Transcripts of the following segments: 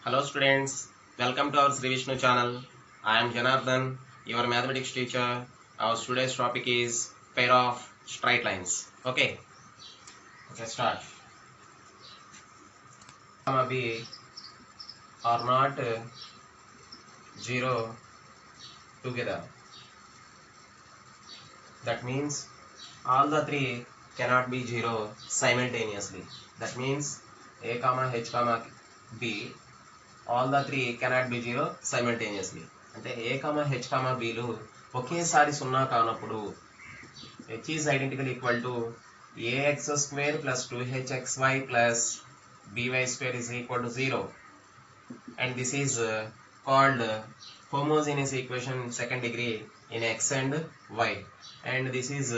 Hello students, welcome to our Sri Vishnu channel. I am Janardhan, your mathematics teacher. Our today's topic is pair of straight lines. Okay, start. B are not 0 together. That means all the three cannot be 0 simultaneously. That means A, H, B all the three cannot be 0 simultaneously. అంటే A, H, Bలు ఒకేసారి సున్నా కానప్పుడు h is identical equal to ax square plus 2hxy plus by square is equal to 0, and this is called homogeneous equation second degree in x and y, and this is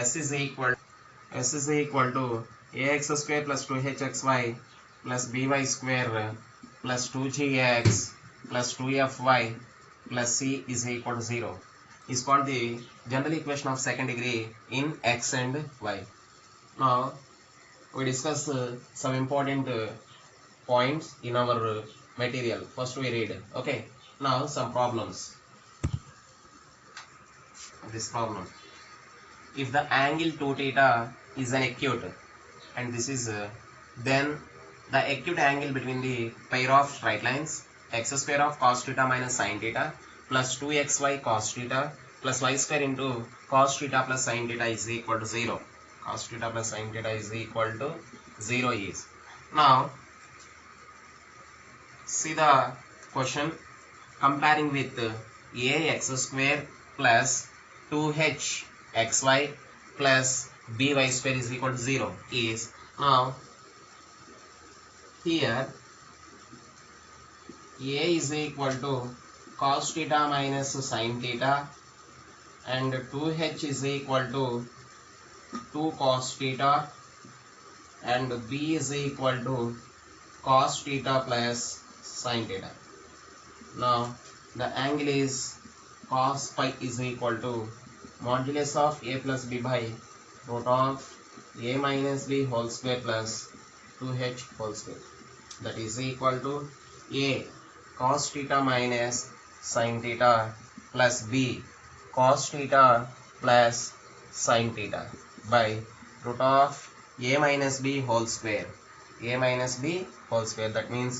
s is equal to ax square plus 2hxy plus by square plus 2gx plus 2fy plus c is equal to 0 is called the general equation of second degree in x and y. Now we discuss some important points in our material. First we read. Okay, now some problems. This problem: if the angle 2 theta is an acute, and this is then the acute angle between the pair of straight lines x square of cos theta minus sin theta plus 2xy cos theta plus y square into cos theta plus sin theta is equal to 0. Cos theta plus sin theta is equal to 0 is. Now see the question comparing with ax square plus 2hxy plus by square is equal to 0 is. Now here a is equal to cos theta minus sin theta and 2h is equal to 2 cos theta and b is equal to cos theta plus sin theta. Now the angle is cos pi is equal to modulus of a plus b by root of a minus b whole square plus 2h whole square, that is equal to a cos theta minus sin theta plus b cos theta plus sin theta by root of a minus b whole square, that means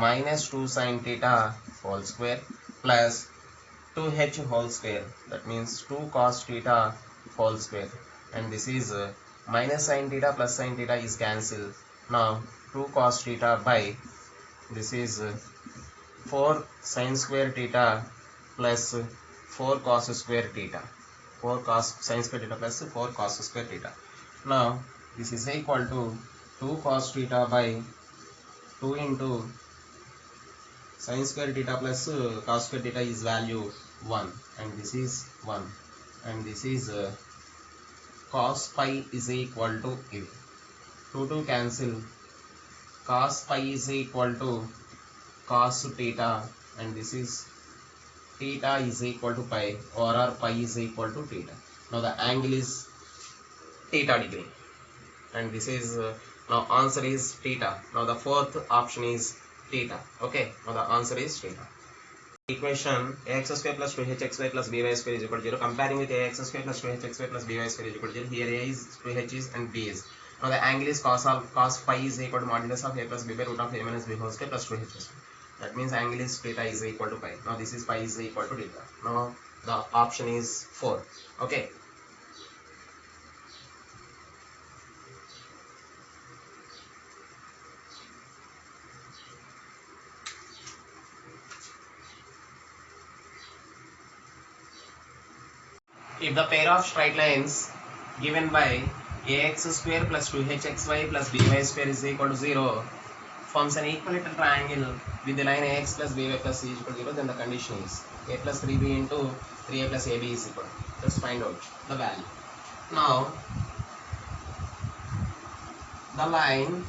minus 2 sin theta whole square plus 2h whole square, that means 2 cos theta whole square, and this is minus sin theta plus sin theta is cancelled. Now 2 cos theta by this is 4 sin square theta plus 4 cos square theta, 4 cos sin square theta plus 4 cos square theta. Now this is equal to 2 cos theta by 2 into sin square theta plus cos square theta is value 1, and this is 1, and this is cos pi is equal to 2 cancel, cos pi is equal to cos theta, and this is theta is equal to pi, or pi is equal to theta. Now the angle is theta degree, and this is now answer is theta. Now the fourth option is theta. Okay, now the answer is theta. Equation ax square plus 2hxy plus by square is equal to 0. Comparing with ax square plus 2hxy plus by square is equal to 0. Here a is, 2h is, and b is. Now the angle is cos phi is equal to modulus of a plus b by root of a minus b whole square plus 2h square. That means angle is theta is equal to pi. Now this is pi is equal to theta. Now the option is 4. Okay. If the pair of straight lines given by ax square plus 2hxy plus by square is equal to 0 forms an equilateral triangle with the line ax plus by plus c is equal to 0, then the condition is a plus 3b into 3a plus ab is equal. Let's find out the value. Now the line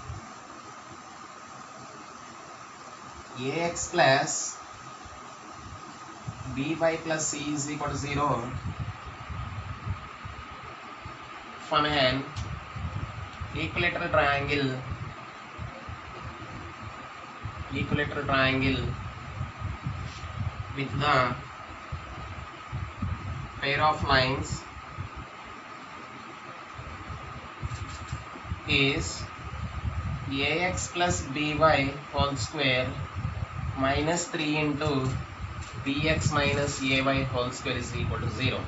ax plus by plus c is equal to 0 from an equilateral triangle equilateral triangle with the pair of lines is ax plus by whole square minus 3 into bx minus ay whole square is equal to 0.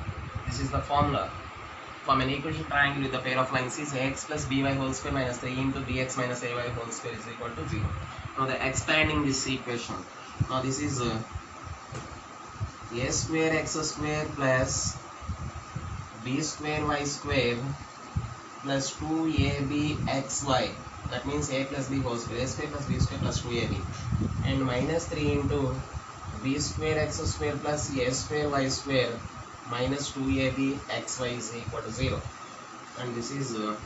This is the formula. From an equation triangle with the pair of lines is ax plus by whole square minus 3 into bx minus ay whole square is equal to 0. Now the expanding this equation. Now this is a square x square plus b square y square plus 2abxy. That means a plus b whole square, a square plus b square plus 2ab, and minus 3 into b square x square plus a square y square minus 2ab xy is equal to 0. And this is a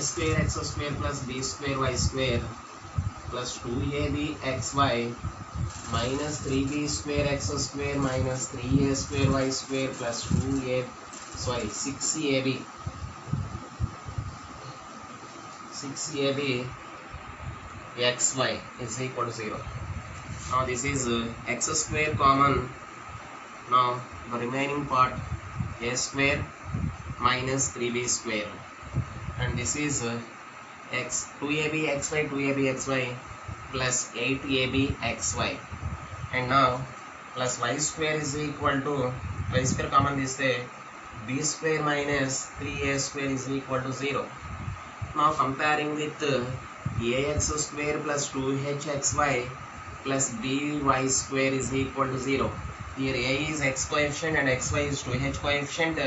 square x square plus b square y square plus 2ab xy minus 3b square x square minus 3a square y square plus 6ab 6ab xy is equal to 0. Now this is x square common. Now the remaining part a square minus 3b square, and this is x 2ab xy 2ab xy plus 8ab xy, and now plus y square is equal to y square common this day b square minus 3a square is equal to 0. Now comparing with ax square plus 2hxy plus by square is equal to 0. Here a is x coefficient and xy is 2h coefficient,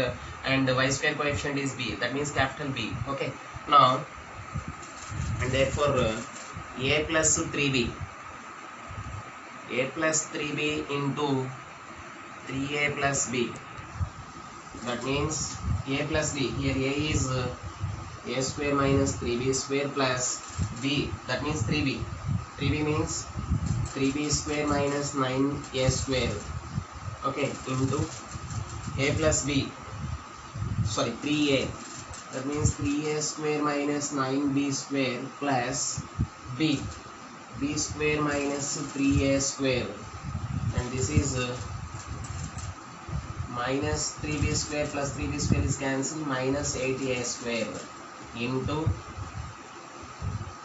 and y square coefficient is b. That means capital B. Okay. Now and therefore a plus 3b into 3a plus b. That means a plus b. Here a is a square minus 3b square plus b. That means 3b. 3b means 3b square minus 9a square. Okay, into a plus b. Sorry, 3a. That means 3a square minus 9b square plus b. b square minus 3a square. And this is minus 3b square plus 3b square is cancelled, minus 8a square into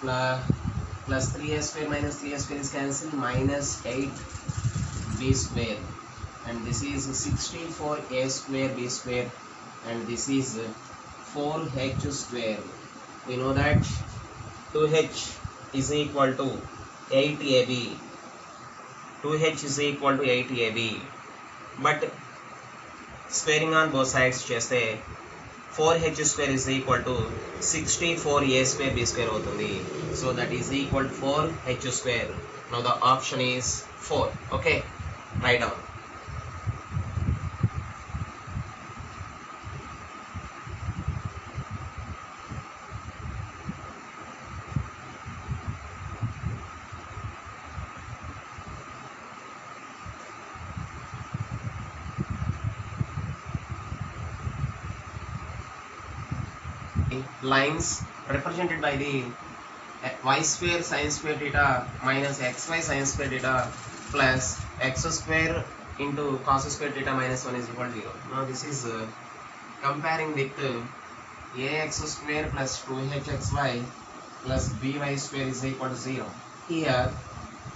plus 3a square minus 3a square is cancelled, minus 8b square, and this is 64a square b square, and this is 4h square. We know that 2h is equal to 8ab. 2h is equal to 8ab, but squaring on both sides cheste 4h square is equal to 64a square b square avutundi. So that is equal to 4h square. Now the option is 4. Okay, write down. Lines represented by the y square sin square theta minus xy sin square theta plus x square into cos square theta minus 1 is equal to 0. Now this is comparing with ax square plus 2hxy plus by square is equal to 0. Here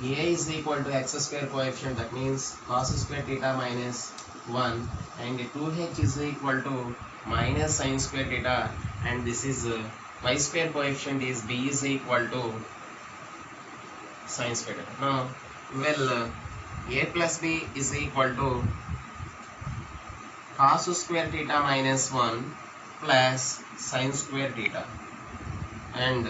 a is equal to x square coefficient, that means cos square theta minus 1, and 2h is equal to minus sin square theta, and this is y square coefficient is b is equal to sin square theta. Now a plus b is equal to cos square theta minus 1 plus sin square theta, and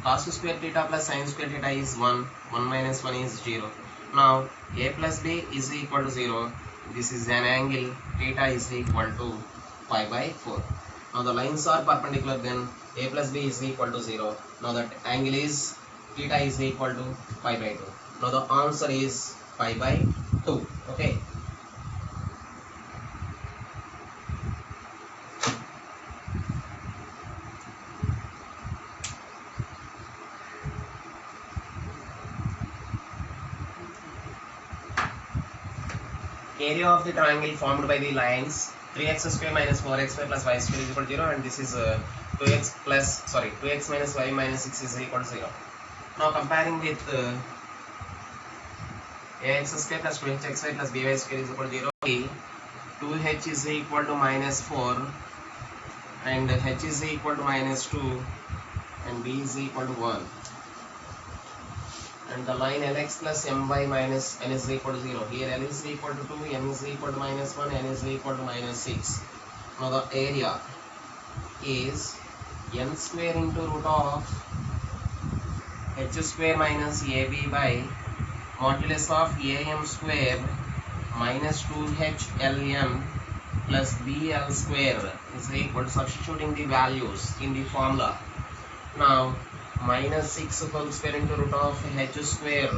cos square theta plus sin square theta is 1 minus 1 is 0. Now a plus b is equal to 0. This is an angle, theta is equal to pi by 4. Now the lines are perpendicular, then a plus b is equal to 0. Now that angle is theta is equal to pi by 2. Now the answer is pi by 2. Okay. area of the triangle formed by the lines 3x square minus 4x square plus y square is equal to 0, and this is 2x minus y minus 6 is equal to 0. Now comparing with ax square plus 2hxy plus by square is equal to 0, 2h is equal to minus 4 and h is equal to minus 2 and b is equal to 1, and the line lx plus my minus n is equal to 0. Here l is equal to 2, m is equal to minus 1, n is equal to minus 6. Now the area is n square into root of h square minus ab by modulus of am square minus 2hlm plus bl square is equal to, substituting the values in the formula. Now minus 6 whole square into root of h square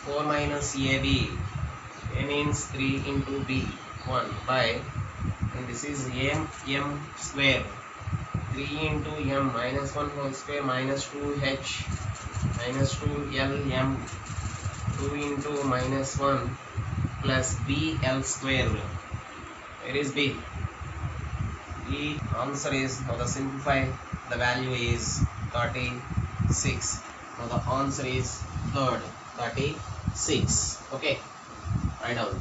4 minus ab, a means 3 into b 1 by, and this is m square 3 into m minus 1 whole square minus 2h minus 2lm 2 into minus 1 plus bl square. Where is b? The answer is, now the simplify, the value is 36. Now the answer is third, 36. Okay, write down.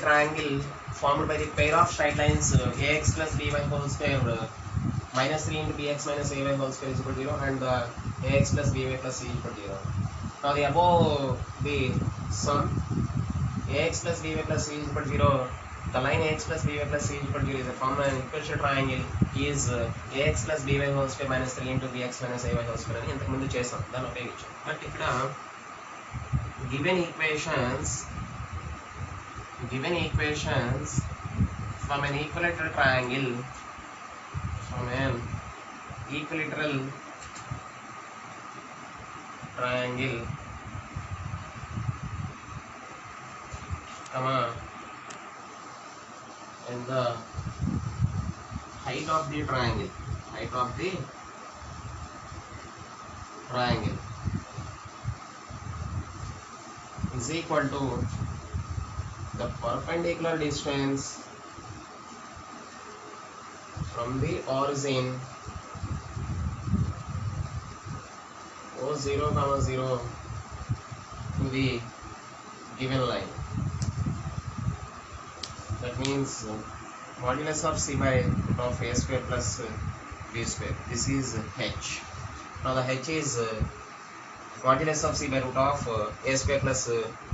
Triangle formed by the pair of straight lines ax plus by whole square minus 3 into bx minus ay whole square is equal to 0, and the ax plus by plus c is equal to 0. Now the above the sum ax plus by plus c is equal to 0, the line ax plus by plus c is equal to 0 is a form an equation triangle is ax plus by whole square minus 3 into bx minus ay whole square అని ఇంతకు ముందు చేసాం, దాన్ని ఉపయోగించాం. But ఇక్కడ given equations from an equilateral triangle, and the height of the triangle is equal to the perpendicular distance from the origin O0, to the given line. That means modulus of c by root of a square plus b square. This is h. Now the h is modulus of c by root of a square plus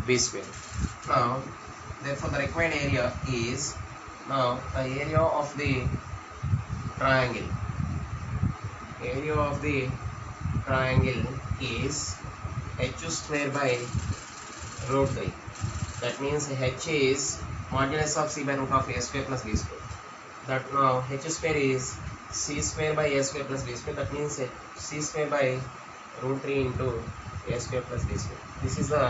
b square. Now therefore the required area is, now the area of the triangle is h square by root 3. That means h is modulus of c by root of a square plus b square. That now h square is c square by a square plus b square. That means c square by root 3 into a square plus b square. This is the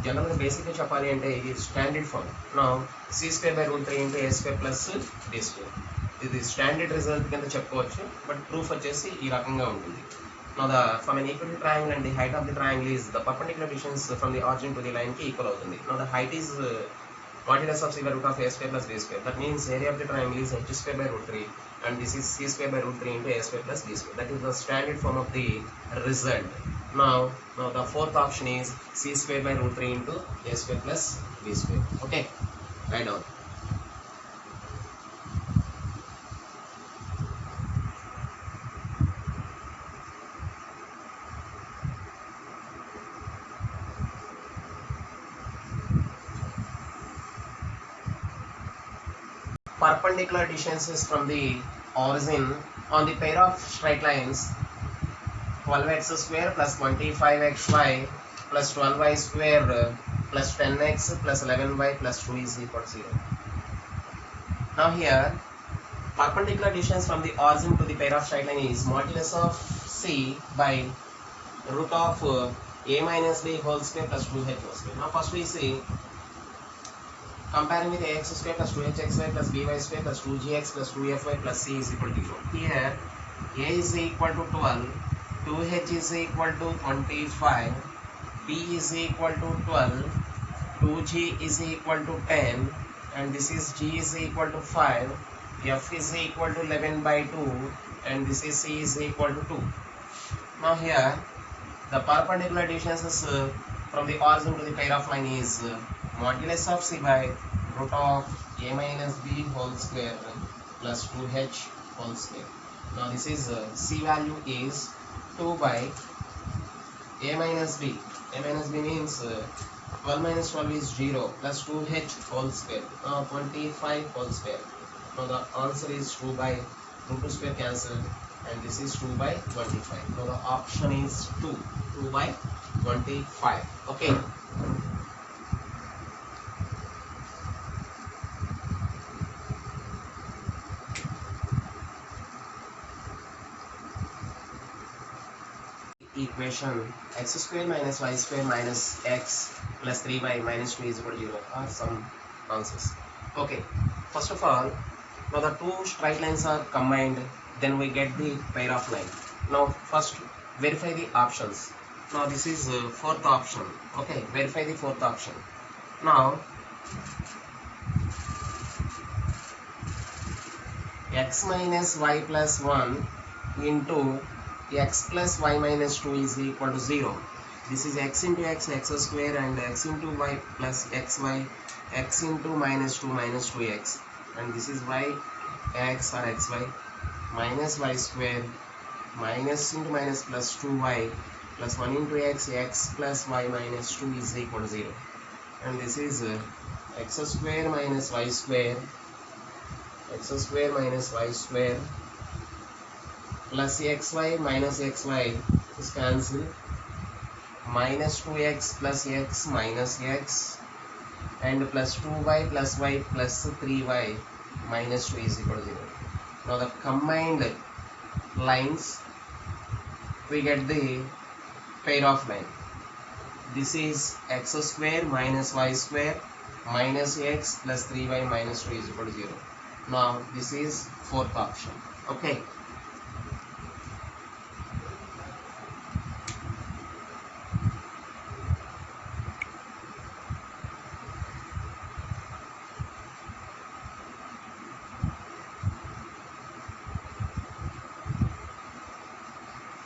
general basic చెప్పాలి అంటే ఇది standard form. Now c square by root 3 into a square plus b square. ఇది standard result కింద చెప్పుకోవచ్చు, but proof వచ్చేసి ఈ రకంగా ఉంటుంది. Now the from an equilateral triangle and the height of the triangle is the perpendicular distance from the origin to the line కి equal అవుతుంది. Now the height is modulus of c by root of a square plus b square. That means area of the triangle is h square by root 3 and this is c square by root 3 into a square plus b square. That is the standard form of the result. Now the fourth option is c square by root 3 into a square plus b square. Okay, write down. Perpendicular distances from the origin on the pair of straight lines 12x square plus 25xy plus 12y square plus 10x plus 11y plus 2 is equal to 0. Now here perpendicular distance from the origin to the pair of straight line is modulus of c by root of a minus b whole square plus 2h whole square. Now first we see Comparing with ax square plus 2hxy plus by square plus 2gx plus 2fy plus c is equal to 0. Here a is equal to 12, 2h is equal to 25, b is equal to 12, 2g is equal to 10, and this is g is equal to 5, f is equal to 11 by 2, and this is c is equal to 2. Now here the perpendicular distances from the origin to the pair of line is modulus of c by root of a minus b whole square plus 2h whole square. Now this is c value is 2 by a minus b. A minus b means 12 minus 12 is 0 plus 2h whole square. Now 25 whole square. Now the answer is 2 by root 2 square cancelled, and this is 2 by 25. Now the option is 2 by 25. Okay. Equation x square minus y square minus x plus 3y minus 2 is equal to 0 are some answers. Okay, first of all, now the two straight lines are combined, then we get the pair of line. Now first verify the options. Now this is fourth option. Okay, verify the fourth option. Now x minus y plus 1 into x plus y minus 2 is equal to 0. This is x into x square, and x into y plus xy, x into minus 2 minus 2x, and this is y x or xy minus y square minus into minus plus 2y plus 1 into x plus y minus 2 is equal to 0, and this is x square minus y square minus y square plus xy minus xy is cancelled, minus 2x plus x minus x, and plus 2y plus y plus 3y minus 2 is equal to 0. Now the combined lines, we get the pair of line. This is x square minus y square minus x plus 3y minus 2 is equal to 0. Now this is fourth option. Okay.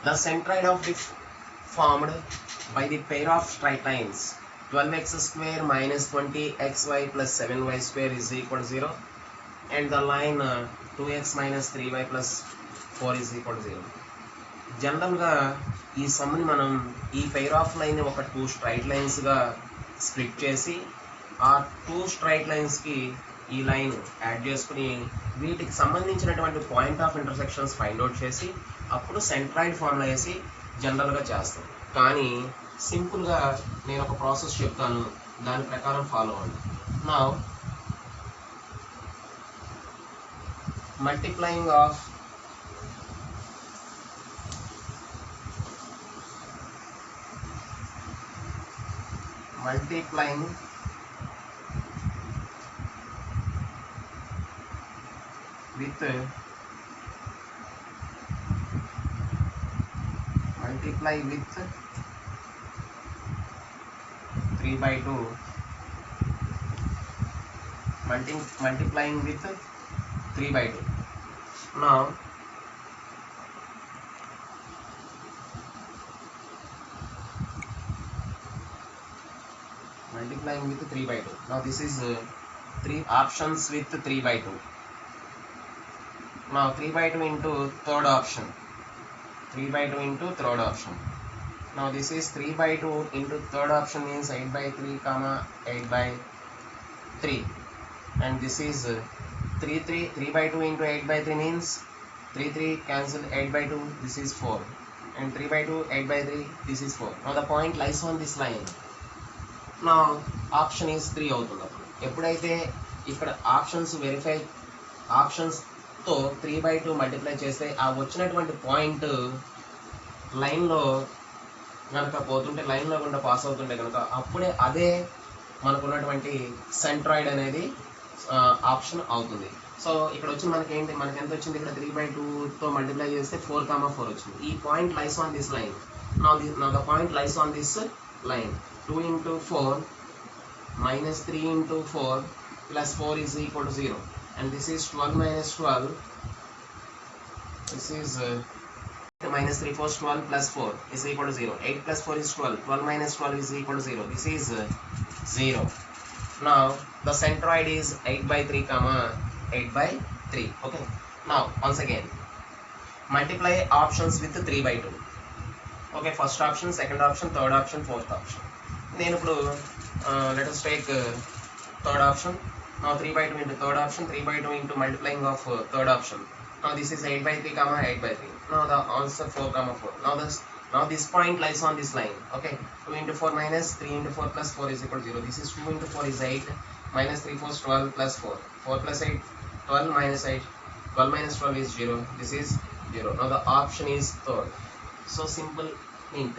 The centroid of the formed by the pair of straight lines 12x square minus 20xy plus 7y square is equal to 0, and the line 2x minus 3y plus 4 is equal to 0. జనరల్గా ఈ సమ్ని మనం ఈ pair of line ఒక two straight లైన్స్గా split చేసి ఆ two straight లైన్స్కి ఈ line add చేసుకుని వీటికి సంబంధించినటువంటి point of intersections find out చేసి అప్పుడు సెంట్రాయిడ్ ఫార్ములా వేసి జనరల్గా చేస్తాం. కానీ సింపుల్గా నేను ఒక ప్రాసెస్ చెప్తాను, దాని ప్రకారం ఫాలో అవ్వండి. నా multiplying with 3 by 2, multiplying with 3 by 2. Now multiplying with 3 by 2. Now this is 3 options with 3 by 2. Now 3 by 2 into third option. 3 by 2 into third option. Now this is 3 by 2 into third option means 8 by 3 comma 8 by 3, and this is 3 by 2 into 8 by 3 means 3 cancel 8 by 2, this is 4, and 3 by 2 8 by 3, this is 4. Now the point lies on this line. Now option is 3 అవుతుంది. ఎప్పుడైతే ఇక్కడ options verify ఆప్షన్స్తో 3 by 2 multiply చేస్తే ఆ వచ్చినటువంటి point లైన్లో కనుక పోతుంటే, లైన్లో గుండా పాస్ అవుతుంటే కనుక అప్పుడే అదే మనకు ఉన్నటువంటి సెంట్రాయిడ్ అనేది ఆప్షన్ అవుతుంది. సో ఇక్కడ వచ్చిన మనకి ఏంటి, మనకి ఎంత వచ్చింది, ఇక్కడ 3/2తో మల్టిప్లై చేస్తే 4,4 వచ్చింది. ఈ point lies on this line. Now the point lies on this line. 2 into 4 minus 3 into 4 plus 4 is equal to 0. And this is 12 minus 12. This is minus 3 4 12 plus 4 is equal to 0. 8 plus 4 is 12. 12 minus 12 is equal to 0. This is 0. Now the centroid is 8/3 comma 8/3. Okay. Now once again multiply options with 3/2. Okay, first option, second option, third option, fourth option. నేను ఇప్పుడు let us take third option. Now 3/2 into third option, 3/2 into multiplying of third option. Now this is 8/3 comma 8/3. Now the answer 4 comma 4. Now this point lies on this line. Okay, 2 into 4 minus 3 into 4 plus 4 is equal to 0. This is 2 into 4 is 8 minus 3 4 is 12 plus 4. 4 plus 8 12 minus 8 12 minus 12 is 0. This is 0. Now the option is third. So simple hint.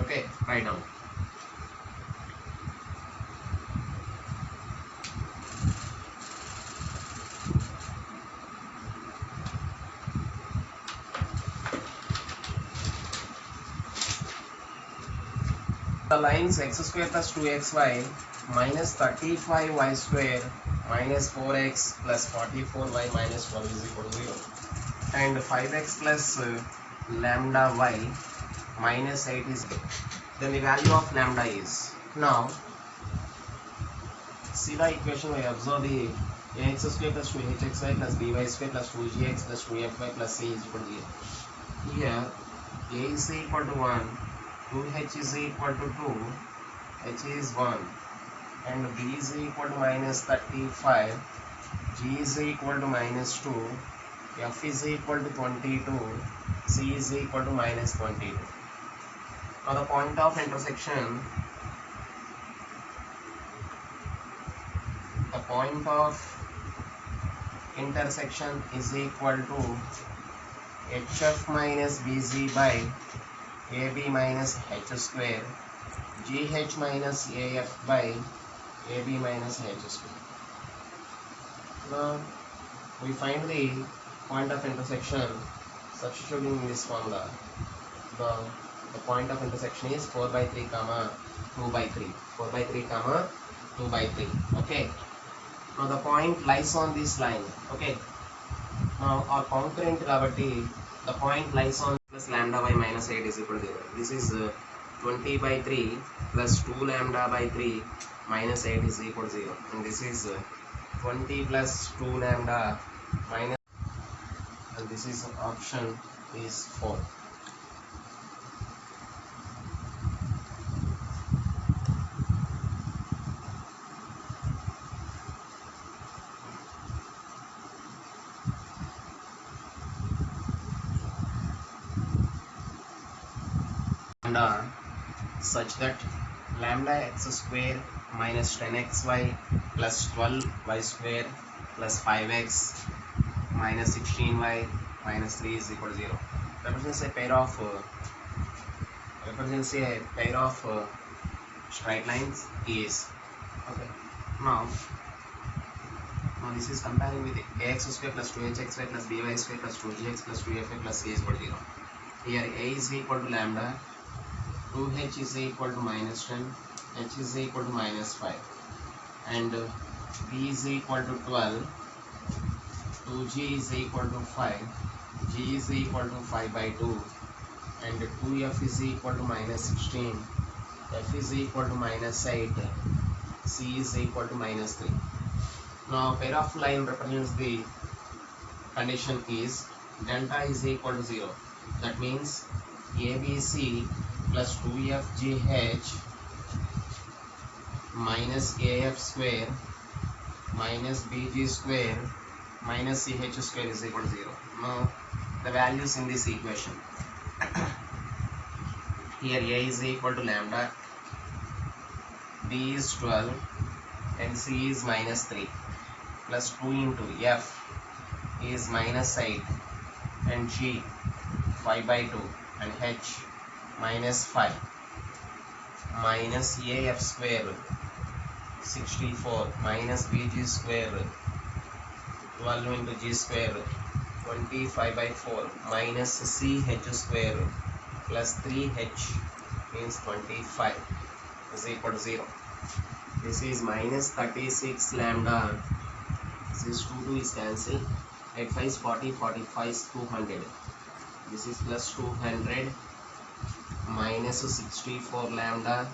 Okay, write down. The lines x square plus 2xy minus 35y square minus 4x plus 44y minus 12 is equal to 0. And 5x plus lambda y minus 8 is 0. Then the value of lambda is, now see the equation, we observe the ax square plus 2hxy plus by square plus 2gx plus 2fy plus c is equal to 0. Here a is equal to 1, 2h is equal to 2, h is 1, and b is equal to minus 35, g is equal to minus 2, f is equal to 22, c is equal to minus 22. Now the point of intersection, is equal to hf minus bg by ab minus h square, gh minus af by ab minus h square. Now we find the point of intersection substituting this formula. The point of intersection is 4/3 comma 2/3. 4/3 comma 2/3. Okay. Now the point lies on this line. Okay. Now our concurrent kabatti the point lies on plus lambda by minus 8 is equal to 0. This is 20/3 plus 2 lambda by 3 minus 8 is equal to 0. And this is 20 plus 2 lambda minus, and this is option is 4. Such that lambda x square minus 10xy plus 12y square plus 5x minus 16y minus 3 is equal to 0 represents a pair of straight lines is. Okay. Now this is comparing with ax square plus 2hxy plus by square plus 2gx plus 2fy plus c is equal to 0. Here a is equal to lambda, 2h is equal to minus 10, h is equal to minus 5, and b is equal to 12, 2g is equal to 5, g is equal to 5/2, and 2f is equal to minus 16, f is equal to minus 8, c is equal to minus 3. Now pair of line represents the condition is delta is equal to 0. That means ABC plus 2fgh minus af square minus bg square minus ch square is equal to 0. Now the values in this equation. Here a is equal to lambda, b is 12, and c is minus 3, plus 2 into f is minus 8, and g 5/2, and h minus 5. minus AF square 64 minus BG square 12 into G square 25 by 4 minus CH square plus 3H means 25 is equal to 0. This is minus 36 lambda. This is 2 is cancelled. 8 5 is 40, 45 is 200. This is plus 200 minus 64 lambda.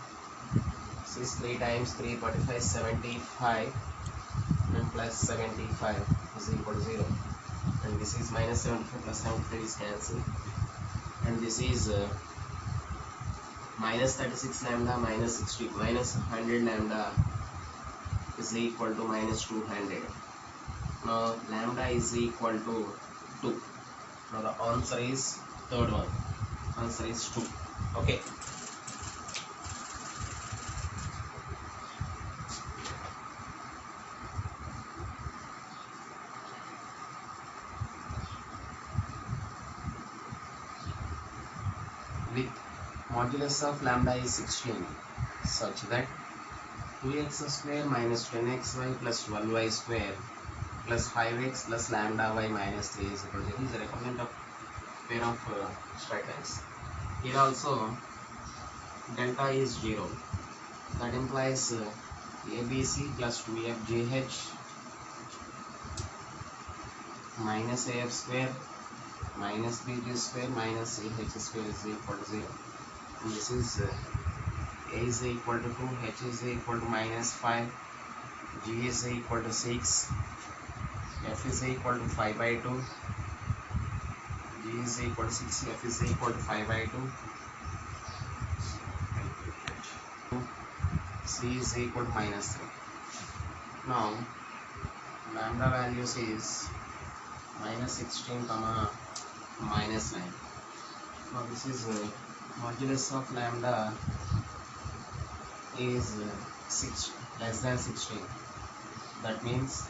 This is 3 times 3, 45, 75 and plus 75 is equal to 0. And this is minus 75 plus 75 is cancelled. And this is minus 36 lambda minus 60 minus 100 lambda is equal to minus 200. Now lambda is equal to 2. Now the answer is third one. Answer is 2. Okay. With modulus of lambda is 16 such that 2x square minus 10xy plus 12y square plus 5x plus lambda y minus 3 is equal to 0 is the requirement of pair of straight lines. Here also delta is 0. That implies ABC plus 2FGH minus AF square minus BG square minus AH square is equal to 0. And this is A is equal to 2, H is equal to minus 5, G is equal to 6, F is equal to 5 by 2, G is equal to 6, F is equal to 5 by 2, C is equal to minus 3. Now lambda values is minus 16 comma minus 9. Now this is modulus of lambda is 6 less than 16. That means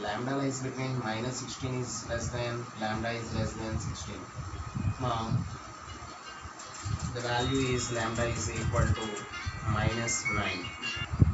lambda lies between minus 16 is less than lambda is less than 16. Now the value is lambda is equal to minus 9.